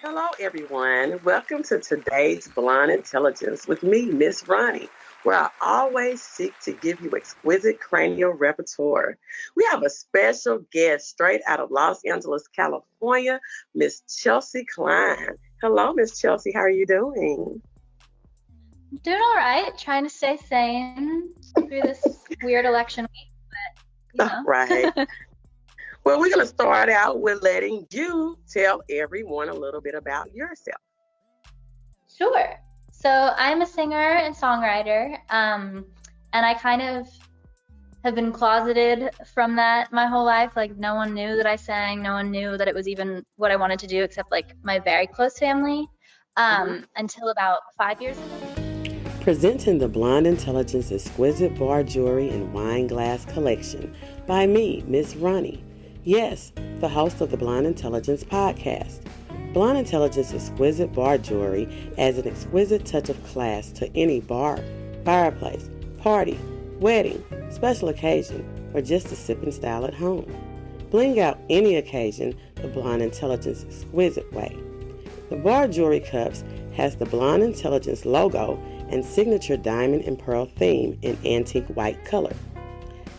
Hello, everyone. Welcome to today's Blonde Intelligence with me, Miss Roni, where I always seek to give you exquisite cranial repertoire. We have a special guest straight out of Los Angeles, California, Miss Chelsea Klein. Hello, Miss Chelsea. How are you doing? Doing all right, trying to stay sane through this weird election week, but Right. Well, we're going to start out with letting you tell everyone a little bit about yourself. Sure. So I'm a singer and songwriter, and I kind of have been closeted from that my whole life. Like, no one knew that I sang, no one knew that it was even what I wanted to do except like my very close family, until about 5 years ago. Presenting the Blonde Intelligence Exquisite Bar Jewelry and Wine Glass Collection by me, Miss Roni. Yes, the host of the Blonde Intelligence podcast. Blonde Intelligence Exquisite Bar Jewelry adds an exquisite touch of class to any bar, fireplace, party, wedding, special occasion, or just a sipping style at home. Bling out any occasion the Blonde Intelligence Exquisite way. The bar jewelry cups has the Blonde Intelligence logo and signature diamond and pearl theme in antique white color.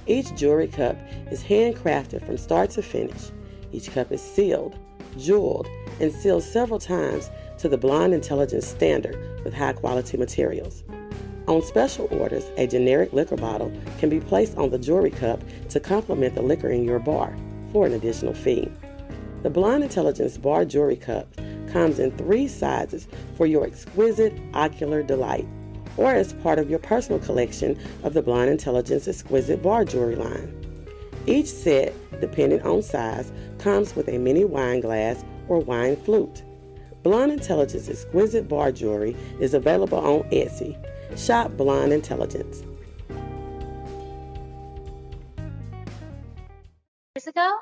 Each jewelry cup is handcrafted from start to finish. Each cup is sealed, jeweled, and sealed several times to the Blonde Intelligence standard with high quality materials. On special orders, a generic liquor bottle can be placed on the jewelry cup to complement the liquor in your bar for an additional fee. The Blonde Intelligence Bar Jewelry Cup comes in 3 sizes for your exquisite ocular delight, or as part of your personal collection of the Blonde Intelligence Exquisite Bar Jewelry line. Each set, depending on size, comes with a mini wine glass or wine flute. Blonde Intelligence Exquisite Bar Jewelry is available on Etsy. Shop Blonde Intelligence. Years ago,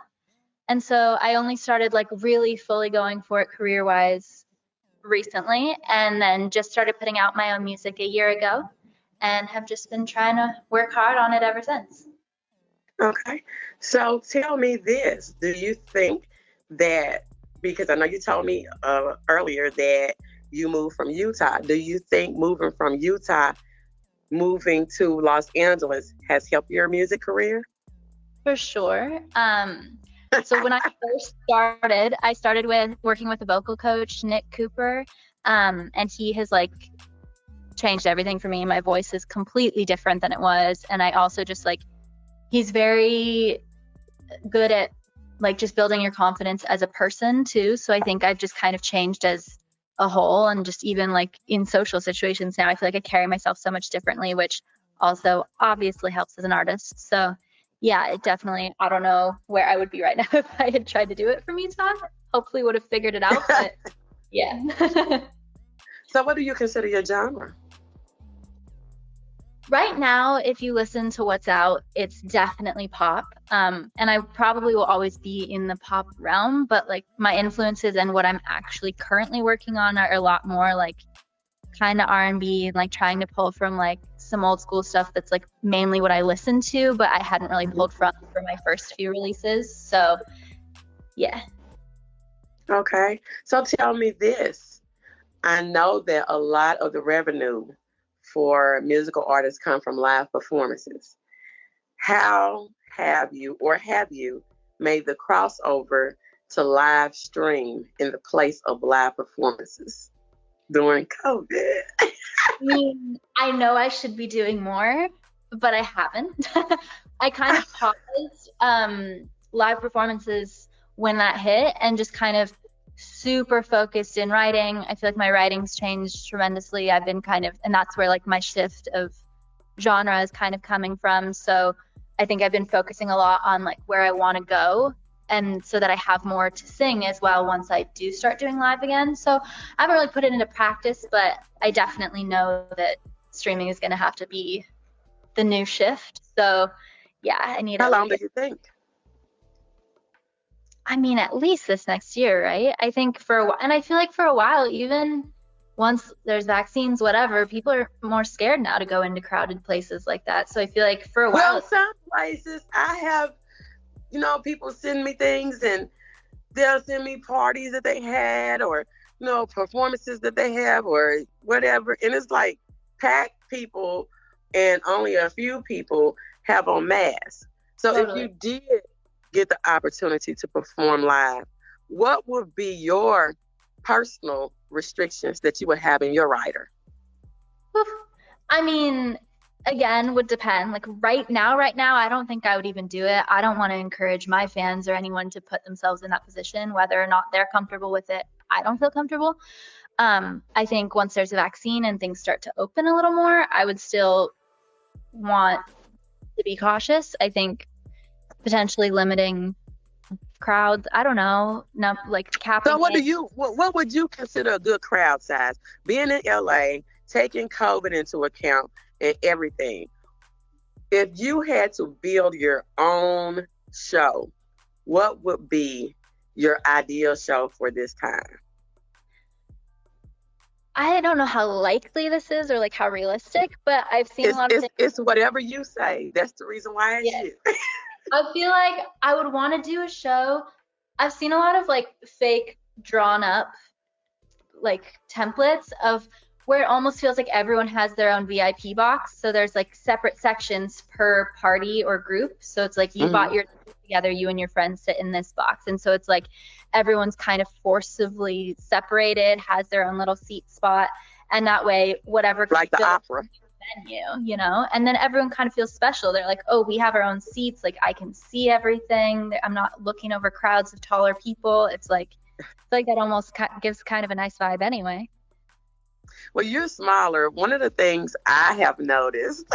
and so I only started like really fully going for it career-wise recently, and then just started putting out my own music a year ago and have just been trying to work hard on it ever since. Okay. So tell me this. Do you think that, because I know you told me earlier that you moved from Utah, do you think moving from Utah, moving to Los Angeles has helped your music career? For sure. So when I first started, I started with working with a vocal coach, Nick Cooper, and he has like changed everything for me. My voice is completely different than it was, and I also just like, he's very good at like just building your confidence as a person too. So I think I've just kind of changed as a whole, and just even like in social situations now, I feel like I carry myself so much differently, which also obviously helps as an artist. So yeah, it definitely, I don't know where I would be right now if I had tried to do it from Utah. Hopefully would have figured it out, but yeah. So what do you consider your genre? Right now, if you listen to what's out, it's definitely pop. And I probably will always be in the pop realm, but like my influences and what I'm actually currently working on are a lot more like kind of R&B, and like trying to pull from like some old school stuff that's like mainly what I listen to, but I hadn't really pulled from for my first few releases. So yeah. Okay. So tell me this. I know that a lot of the revenue for musical artists come from live performances. How have you made the crossover to live stream in the place of live performances during COVID? I mean, I know I should be doing more, but I haven't. I kind of paused live performances when that hit and just kind of super focused in writing. I feel like my writing's changed tremendously. I've been and that's where like my shift of genre is kind of coming from. So I think I've been focusing a lot on like where I want to go, and so that I have more to sing as well once I do start doing live again. So I haven't really put it into practice, but I definitely know that streaming is going to have to be the new shift. So yeah, I need. How long do you think? I mean, at least this next year, right? I think for a while, and I feel like for a while, even once there's vaccines, whatever, people are more scared now to go into crowded places like that. So I feel like for a while. Well, some places I have, people send me things and they'll send me parties that they had, or performances that they have or whatever. And it's like packed people and only a few people have on masks. So Totally. if you did get the opportunity to perform live, what would be your personal restrictions that you would have in your rider? I mean, again, would depend. Like right now, I don't think I would even do it. I don't want to encourage my fans or anyone to put themselves in that position, whether or not they're comfortable with it. I don't feel comfortable. I think once there's a vaccine and things start to open a little more, I would still want to be cautious. I think potentially limiting crowds. I don't know, not like capping. So what would you consider a good crowd size? Being in LA, taking COVID into account and everything. If you had to build your own show, what would be your ideal show for this time? I don't know how likely this is or like how realistic, but I've seen a lot of things. It's whatever you say. That's the reason why it's you. I feel like I would want to do a show. I've seen a lot of like fake drawn up like templates of where it almost feels like everyone has their own VIP box. So there's like separate sections per party or group. So it's like you bought your ticket together, you and your friends sit in this box. And so it's like everyone's kind of forcibly separated, has their own little seat spot. And that way, whatever. Like the opera. Venue, you know, and then everyone kind of feels special. They're like, oh, we have our own seats. Like I can see everything. I'm not looking over crowds of taller people. It's like that almost gives kind of a nice vibe anyway. Well, you're smaller. One of the things I have noticed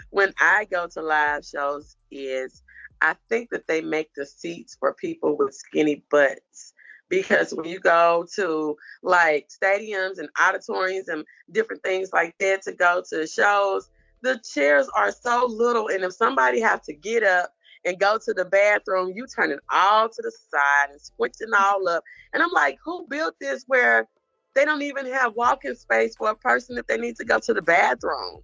when I go to live shows is I think that they make the seats for people with skinny butts. Because when you go to like stadiums and auditoriums and different things like that to go to shows, the chairs are so little. And if somebody have to get up and go to the bathroom, you turn it all to the side and switching all up. And I'm like, who built this where they don't even have walking space for a person if they need to go to the bathroom?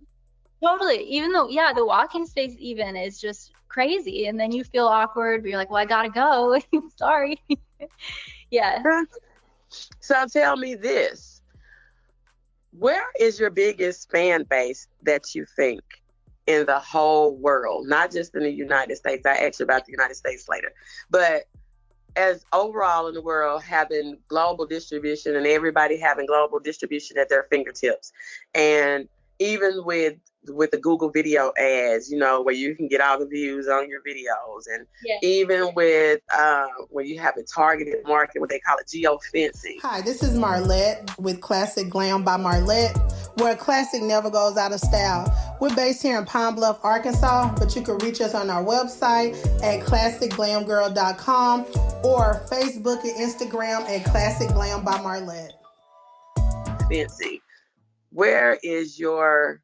Totally. Even though, the walking space even is just crazy. And then you feel awkward, but you're like, well, I gotta go. Sorry. Yeah. So tell me this. Where is your biggest fan base that you think in the whole world? Not just in the United States. I asked you about the United States later. But as overall in the world, having global distribution and everybody having global distribution at their fingertips. And even with the Google video ads, where you can get all the views on your videos. And even with when you have a targeted market, what they call it geofencing. Hi, this is Marlette with Classic Glam by Marlette, where classic never goes out of style. We're based here in Pine Bluff, Arkansas, but you can reach us on our website at classicglamgirl.com or Facebook and Instagram at Classic Glam by Marlette. Fancy. Where is your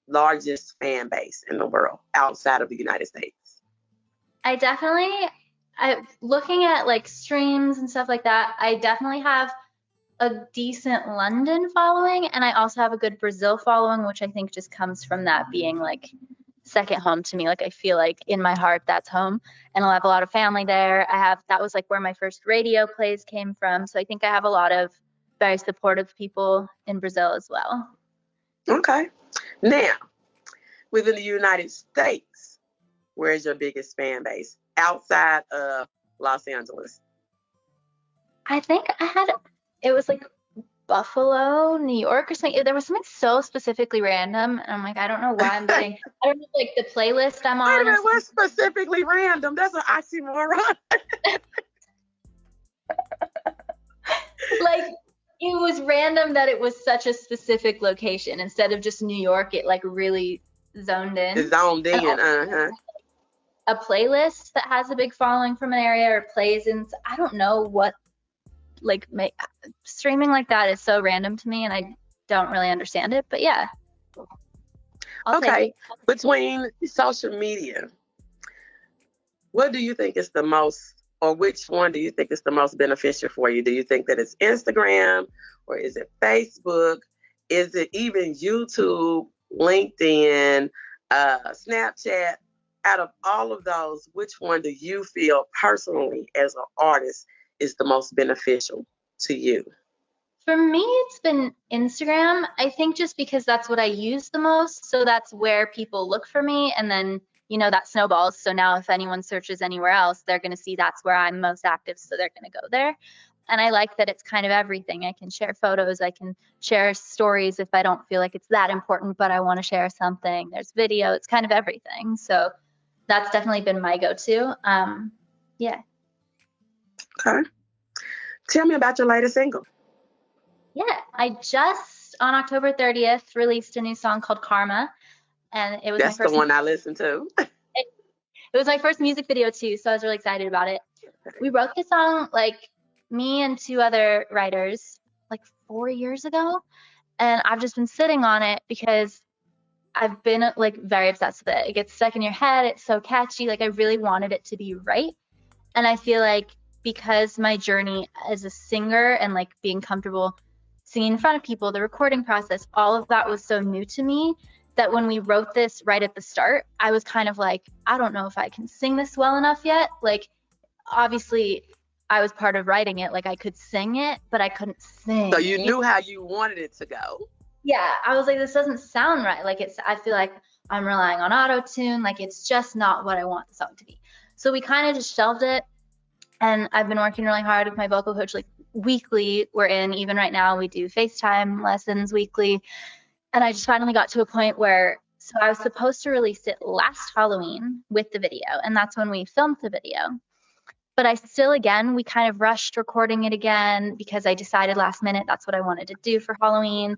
largest fan base in the world outside of the United States? Looking at like streams and stuff like that, I definitely have a decent London following, and I also have a good Brazil following, which I think just comes from that being like second home to me. Like I feel like in my heart that's home, and I'll have a lot of family there. That was like where my first radio plays came from, so I think I have a lot of very supportive people in Brazil as well. Okay. Now, within the United States, where's your biggest fan base outside of Los Angeles? I think it was like Buffalo, New York or something. There was something so specifically random. And I'm like, I don't know why I'm getting, I don't know, like the playlist I'm on. Wait a minute, what's specifically random? That's an oxymoron. Like, it was random that it was such a specific location instead of just New York. It like really zoned in. It's zoned in, A playlist that has a big following from an area or plays in. I don't know what streaming like that is so random to me, and I don't really understand it. But yeah. Okay, between social media, what do you think is the most? Or which one do you think is the most beneficial for you? Do you think that it's Instagram, or is it Facebook? Is it even YouTube, LinkedIn, Snapchat? Out of all of those, which one do you feel personally as an artist is the most beneficial? to you? For me, it's been Instagram. I think just because that's what I use the most. So that's where people look for me. And then, that snowballs. So now if anyone searches anywhere else, they're going to see that's where I'm most active. So they're going to go there. And I like that it's kind of everything. I can share photos. I can share stories if I don't feel like it's that important, but I want to share something. There's video. It's kind of everything. So that's definitely been my go-to. Yeah. Okay. Tell me about your latest single. Yeah, I just on October 30th released a new song called Karma, and it was That's my first. The one I listened to. It was my first music video too, so I was really excited about it. We wrote this song, like, me and two other writers, like 4 years ago, and I've just been sitting on it because I've been like very obsessed with it. It gets stuck in your head. It's so catchy. Like, I really wanted it to be right, and I feel like because my journey as a singer and like being comfortable singing in front of people, the recording process, all of that was so new to me that when we wrote this right at the start, I was kind of like, I don't know if I can sing this well enough yet. Like, obviously I was part of writing it. Like, I could sing it, but I couldn't sing. So you knew how you wanted it to go. Yeah. I was like, this doesn't sound right. Like, I feel like I'm relying on auto-tune. Like, it's just not what I want the song to be. So we kind of just shelved it. And I've been working really hard with my vocal coach, like weekly. Even right now, we do FaceTime lessons weekly. And I just finally got to a point where, so I was supposed to release it last Halloween with the video. And that's when we filmed the video. But we kind of rushed recording it again because I decided last minute that's what I wanted to do for Halloween.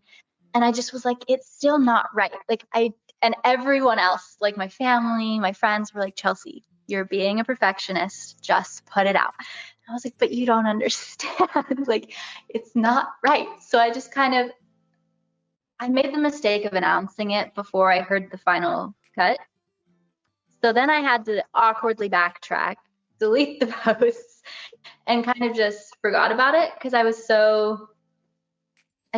And I just was like, it's still not right. Like, and everyone else, like my family, my friends were like, Chelsea, you're being a perfectionist, just put it out. And I was like, but you don't understand. Like, it's not right. So I just I made the mistake of announcing it before I heard the final cut. So then I had to awkwardly backtrack, delete the posts, and kind of just forgot about it because I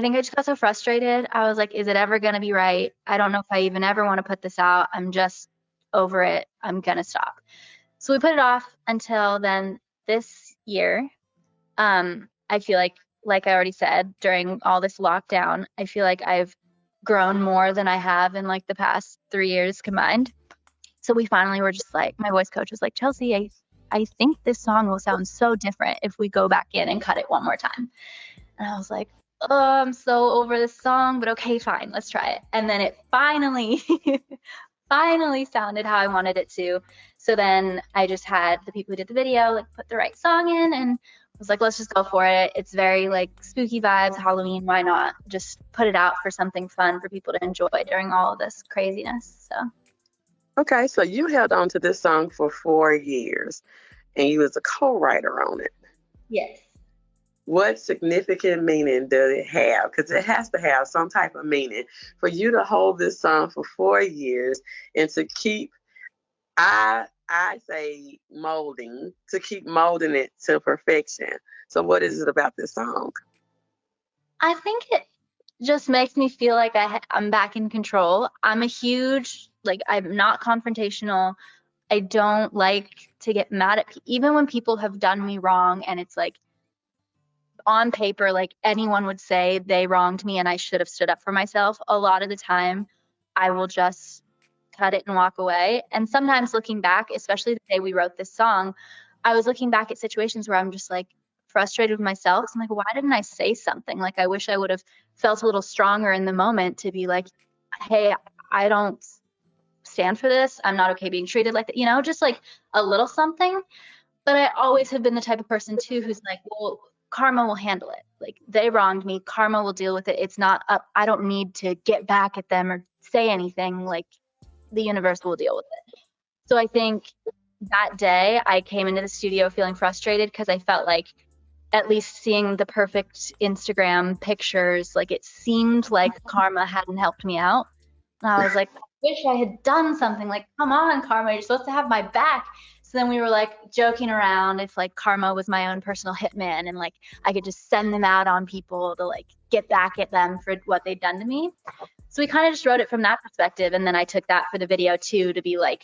think I just got so frustrated. I was like, is it ever going to be right? I don't know if I even ever want to put this out. I'm just over it. I'm going to stop. So we put it off until then this year. I feel like I already said, during all this lockdown, I feel like I've grown more than I have in like the past 3 years combined. So we finally were just like, my voice coach was like, Chelsea, I think this song will sound so different if we go back in and cut it one more time. And I was like, oh, I'm so over this song, but okay, fine, let's try it. And then it finally sounded how I wanted it to. So then I just had the people who did the video like put the right song in and was like, let's just go for it. It's very like spooky vibes, Halloween, why not just put it out for something fun for people to enjoy during all of this craziness. So okay, so you held on to this song for 4 years and you was a co-writer on it. Yes. What significant meaning does it have? Because it has to have some type of meaning for you to hold this song for 4 years and to keep, I say molding, to keep molding it to perfection. So what is it about this song? I think it just makes me feel like I'm back in control. I'm not confrontational. I don't like to get mad at people, even when people have done me wrong and it's like, on paper, like anyone would say they wronged me and I should have stood up for myself. A lot of the time, I will just cut it and walk away. And sometimes looking back, especially the day we wrote this song, I was looking back at situations where I'm just like frustrated with myself. I'm like, why didn't I say something? Like, I wish I would have felt a little stronger in the moment to be like, hey, I don't stand for this. I'm not okay being treated like that, just like a little something. But I always have been the type of person too who's like, well, karma will handle it. Like, they wronged me. Karma will deal with it. It's not up. I don't need to get back at them or say anything. Like, the universe will deal with it. So I think that day I came into the studio feeling frustrated because I felt like, at least seeing the perfect Instagram pictures, like it seemed like karma hadn't helped me out. And I was like, I wish I had done something. Like, come on, karma, you're supposed to have my back. So then we were like joking around if like karma was my own personal hitman and like I could just send them out on people to like get back at them for what they'd done to me. So we kind of just wrote it from that perspective. And then I took that for the video too, to be like,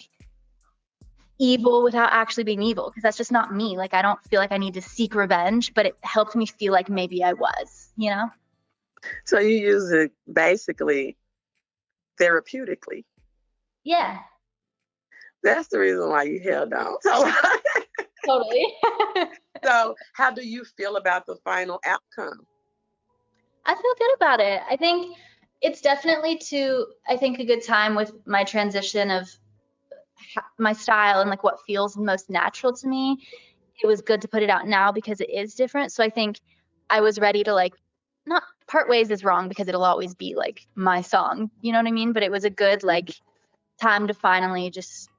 evil without actually being evil, because that's just not me. Like, I don't feel like I need to seek revenge, but it helped me feel like maybe I was, you know? So you use it basically therapeutically. Yeah. That's the reason why you held on. So, Totally. so how do you feel about the final outcome? I feel good about it. I think it's definitely a good time with my transition of my style and like what feels most natural to me. It was good to put it out now because it is different. So I think I was ready to like, not part ways is wrong because it'll always be like my song, you know what I mean? But it was a good like time to finally just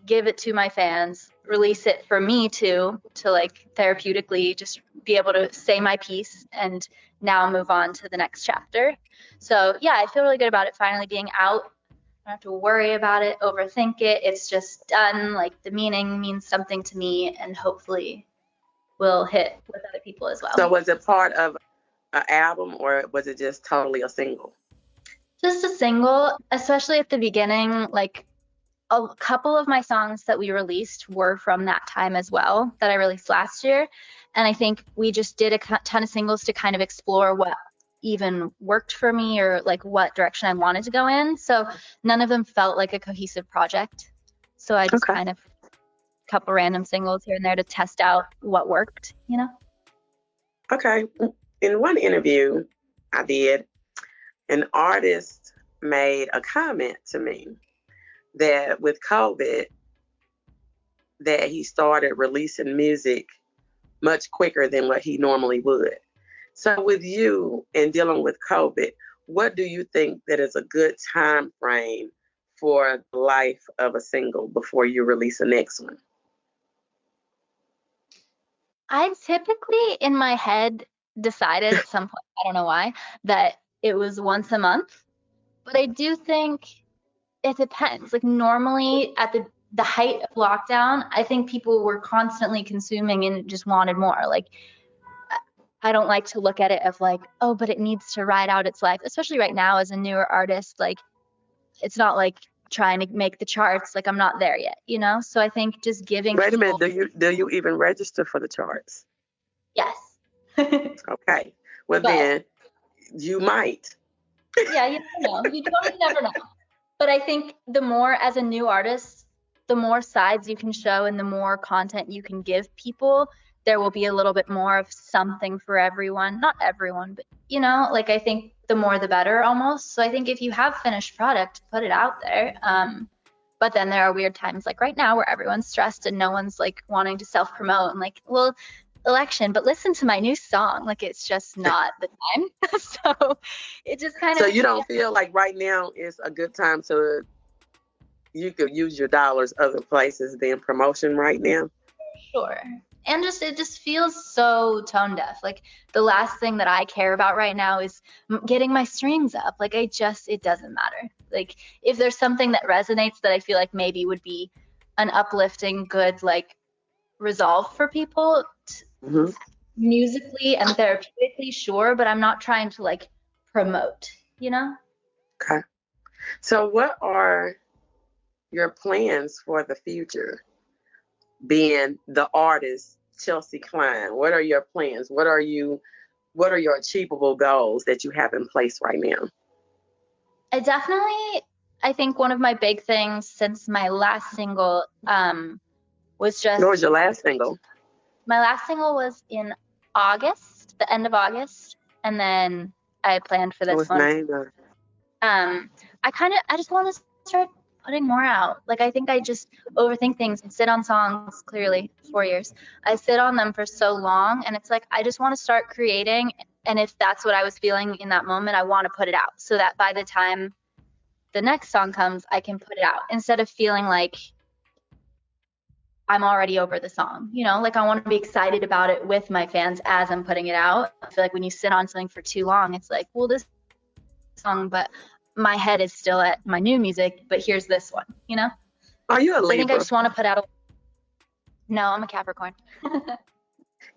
give it to my fans, release it for me too, to like therapeutically just be able to say my piece and now move on to the next chapter. So yeah, I feel really good about it finally being out. I don't have to worry about it, overthink it. It's just done. Like, the meaning means something to me and hopefully will hit with other people as well. So was it part of an album or was it just totally a single? Just a single, especially at the beginning. Like, a couple of my songs that we released were from that time as well, that I released last year. And I think we just did a ton of singles to kind of explore what even worked for me or like what direction I wanted to go in. So none of them felt like a cohesive project. So I just kind of a couple random singles here and there to test out what worked, you know? Okay. In one interview I did, an artist made a comment to me that with COVID, that he started releasing music much quicker than what he normally would. So with you and dealing with COVID, what do you think that is a good time frame for the life of a single before you release the next one? I typically in my head decided at some point, I don't know why, that it was once a month. But I do think it depends. Like, normally at the height of lockdown, I think people were constantly consuming and just wanted more. Like, I don't like to look at it of like, oh, but it needs to ride out its life, especially right now as a newer artist. Like, it's not like trying to make the charts. Like, I'm not there yet, you know? So I think just giving Wait a people... minute, do you even register for the charts? Yes. Okay. Well, then you might. Yeah, you never know. You totally never know. But I think the more, as a new artist, the more sides you can show and the more content you can give people, there will be a little bit more of something for everyone. Not everyone, but, you know, like, I think the more the better almost. So I think if you have finished product, put it out there. But then there are weird times like right now where everyone's stressed and no one's like wanting to self-promote and like, well, election, but listen to my new song. Like, it's just not the time. So it just kind of... So you don't feel like right now is a good time so you could use your dollars other places than promotion right now? Sure. And just, it just feels so tone deaf. Like, the last thing that I care about right now is getting my streams up. Like, it doesn't matter. Like, if there's something that resonates that I feel like maybe would be an uplifting, good, like, resolve for people, musically and therapeutically, sure, but I'm not trying to like promote, you know? Okay. So what are your plans for the future? Being the artist, Chelsea Klein, what are your plans? What are your achievable goals that you have in place right now? I think one of my big things since my last single was just... What was your last single? My last single was in August, the end of August, and then I planned for this one. I just want to start putting more out. Like, I think I just overthink things and sit on songs, clearly, 4 years. I sit on them for so long, and it's like, I just want to start creating, and if that's what I was feeling in that moment, I want to put it out so that by the time the next song comes, I can put it out instead of feeling like I'm already over the song, you know, like, I want to be excited about it with my fans as I'm putting it out. I feel like when you sit on something for too long, it's like, well, this song, but my head is still at my new music, but here's this one, you know? Are you a Libra? I think I just want to put out No, I'm a Capricorn.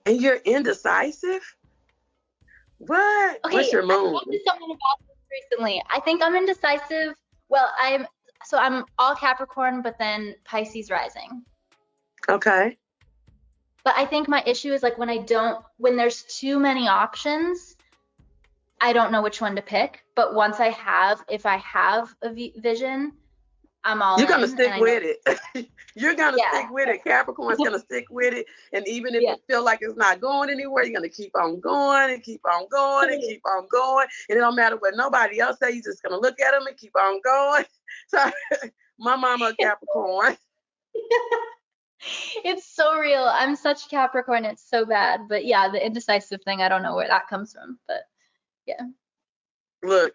And you're indecisive? What? Okay, What's your moon? I talked to someone about this recently. I think I'm indecisive. Well, So I'm all Capricorn, but then Pisces rising. Okay. But I think my issue is like when there's too many options, I don't know which one to pick. But if I have a vision, I'm all You're in. going to stick with it. You're going to stick with it. Capricorn's going to stick with it. And even if it feels like it's not going anywhere, you're going to keep on going and keep on going and keep on going. And it don't matter what nobody else says. You're just going to look at them and keep on going. So my mama a Capricorn. It's so real. I'm such Capricorn. It's so bad. But yeah, the indecisive thing, I don't know where that comes from. But yeah. Look,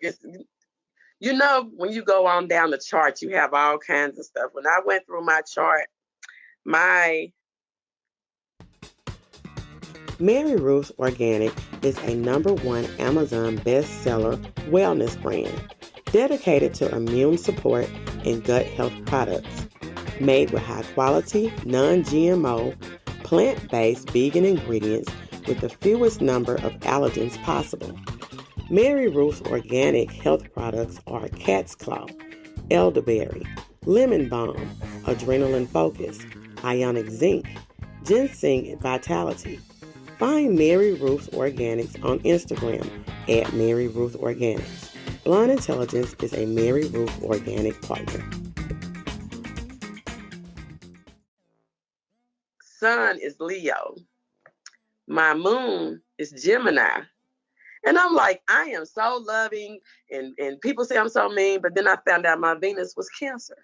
when you go on down the chart, you have all kinds of stuff. When I went through my chart, Mary Ruth's Organic is a #1 Amazon bestseller wellness brand dedicated to immune support and gut health products. Made with high-quality, non-GMO, plant-based vegan ingredients with the fewest number of allergens possible. Mary Ruth's Organic health products are cat's claw, elderberry, lemon balm, adrenaline focus, ionic zinc, ginseng vitality. Find Mary Ruth's Organics on Instagram at Mary Ruth Organics. Blonde Intelligence is a Mary Ruth Organic partner. Sun is Leo. My moon is Gemini. And I'm like, I am so loving, and people say I'm so mean, but then I found out my Venus was Cancer.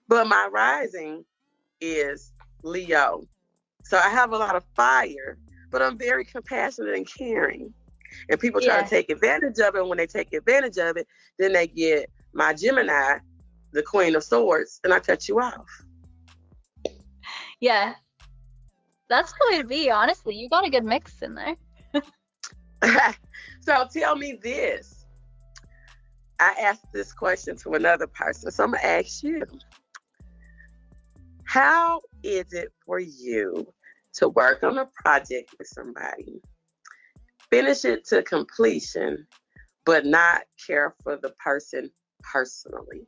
But my rising is Leo. So I have a lot of fire, but I'm very compassionate and caring. And people try to take advantage of it, and when they take advantage of it, then they get my Gemini, the Queen of Swords, and I cut you off. Yeah. That's the way to be, honestly. You got a good mix in there. So tell me this. I asked this question to another person, so I'm going to ask you. How is it for you to work on a project with somebody, finish it to completion, but not care for the person personally?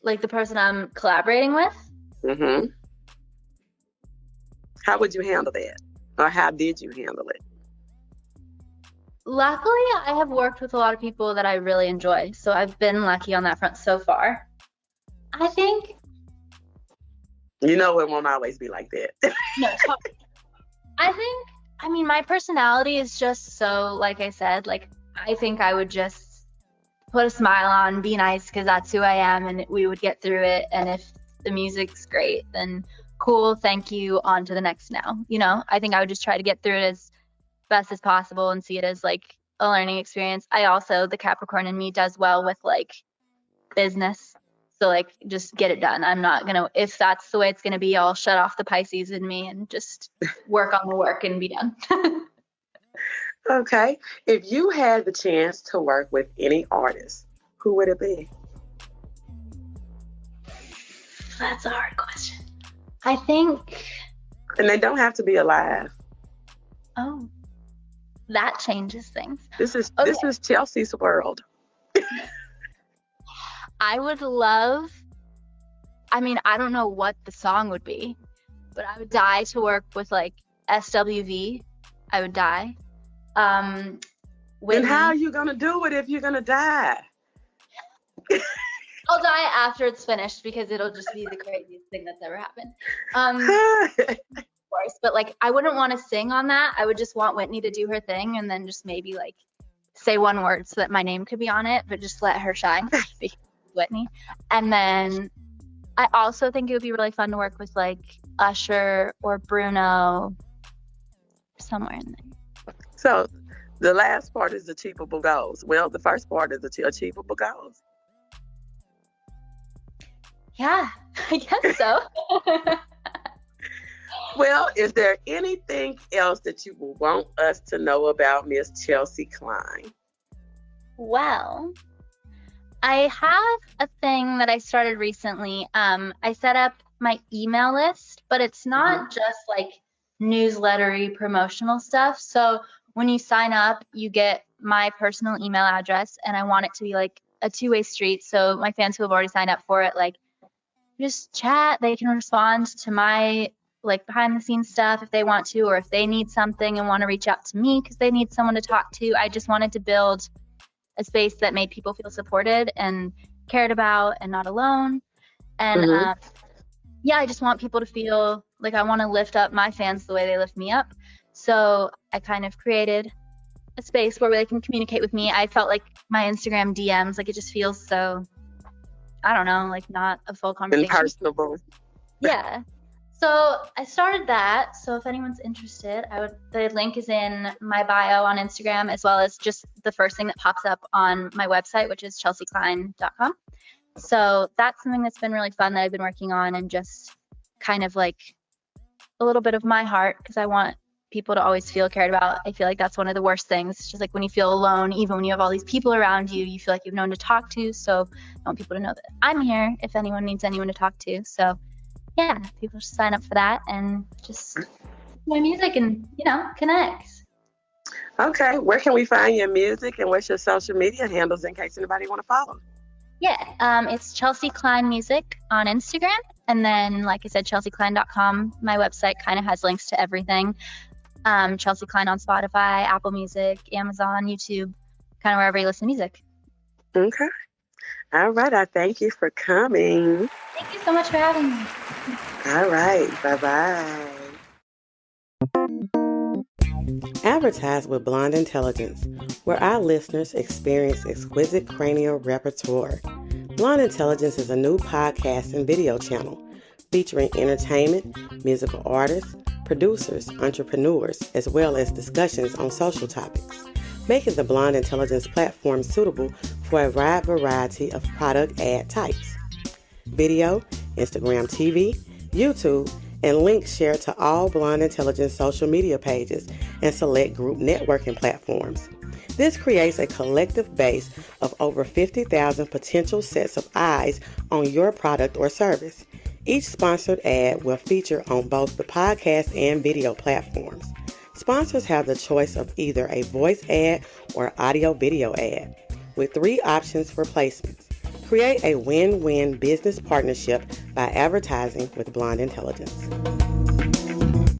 Like the person I'm collaborating with? Mm-hmm. How would you handle that? Or how did you handle it? Luckily, I have worked with a lot of people that I really enjoy. So I've been lucky on that front so far. I think. It won't always be like that. No, I mean, my personality is just so, like I said, like, I think I would just put a smile on, be nice, because that's who I am, and we would get through it. And if the music's great, then cool, thank you, on to the next now. I think I would just try to get through it as best as possible and see it as like a learning experience. The Capricorn in me does well with like business. So like just get it done. I'm not gonna, if that's the way it's gonna be, I'll shut off the Pisces in me and just work on the work and be done. Okay. If you had the chance to work with any artist, who would it be? That's a hard question. I think. And they don't have to be alive. Oh, that changes things. This is Chelsea's world. I would love, I don't know what the song would be, but I would die to work with like SWV. I would die. And how are you going to do it if you're going to die? I'll die after it's finished because it'll just be the craziest thing that's ever happened. Of course, but like I wouldn't want to sing on that. I would just want Whitney to do her thing and then just maybe like say one word so that my name could be on it, but just let her shine because Whitney. And then I also think it would be really fun to work with like Usher or Bruno, somewhere in there. So the last part is achievable goals. Well, the first part is achievable goals. Yeah, I guess so. Well, is there anything else that you would want us to know about Miss Chelsea Klein? Well, I have a thing that I started recently. I set up my email list, but it's not just like newslettery promotional stuff. So when you sign up, you get my personal email address, and I want it to be like a two-way street. So my fans who have already signed up for it, like, just chat. They can respond to my like behind the scenes stuff if they want to, or if they need something and want to reach out to me because they need someone to talk to. I just wanted to build a space that made people feel supported and cared about and not alone. And I just want people to feel like I want to lift up my fans the way they lift me up. So I kind of created a space where they can communicate with me. I felt like my Instagram DMs, like it just feels so, I don't know, like not a full conversation. Impersonable. Yeah. So I started that. So if anyone's interested, the link is in my bio on Instagram, as well as just the first thing that pops up on my website, which is chelseaklein.com. So that's something that's been really fun that I've been working on, and just kind of like a little bit of my heart, because I want people to always feel cared about. I feel like that's one of the worst things. It's just like when you feel alone, even when you have all these people around you, you feel like you've no one to talk to. So I want people to know that I'm here if anyone needs anyone to talk to. So yeah, people should sign up for that and just my music and, connect. Okay, where can we find your music, and what's your social media handles in case anybody want to follow? Yeah, it's Chelsea Klein Music on Instagram. And then, like I said, chelseaklein.com. My website kind of has links to everything. Chelsea Klein on Spotify, Apple Music, Amazon, YouTube, kind of wherever you listen to music. Okay. All right. I thank you for coming. Thank you so much for having me. All right. Bye-bye. Advertise with Blonde Intelligence, where our listeners experience exquisite cranial repertoire. Blonde Intelligence is a new podcast and video channel featuring entertainment, musical artists, producers, entrepreneurs, as well as discussions on social topics, making the Blonde Intelligence platform suitable for a wide variety of product ad types. Video, Instagram TV, YouTube, and links shared to all Blonde Intelligence social media pages and select group networking platforms. This creates a collective base of over 50,000 potential sets of eyes on your product or service. Each sponsored ad will feature on both the podcast and video platforms. Sponsors have the choice of either a voice ad or audio-video ad, with 3 options for placements. Create a win-win business partnership by advertising with Blonde Intelligence.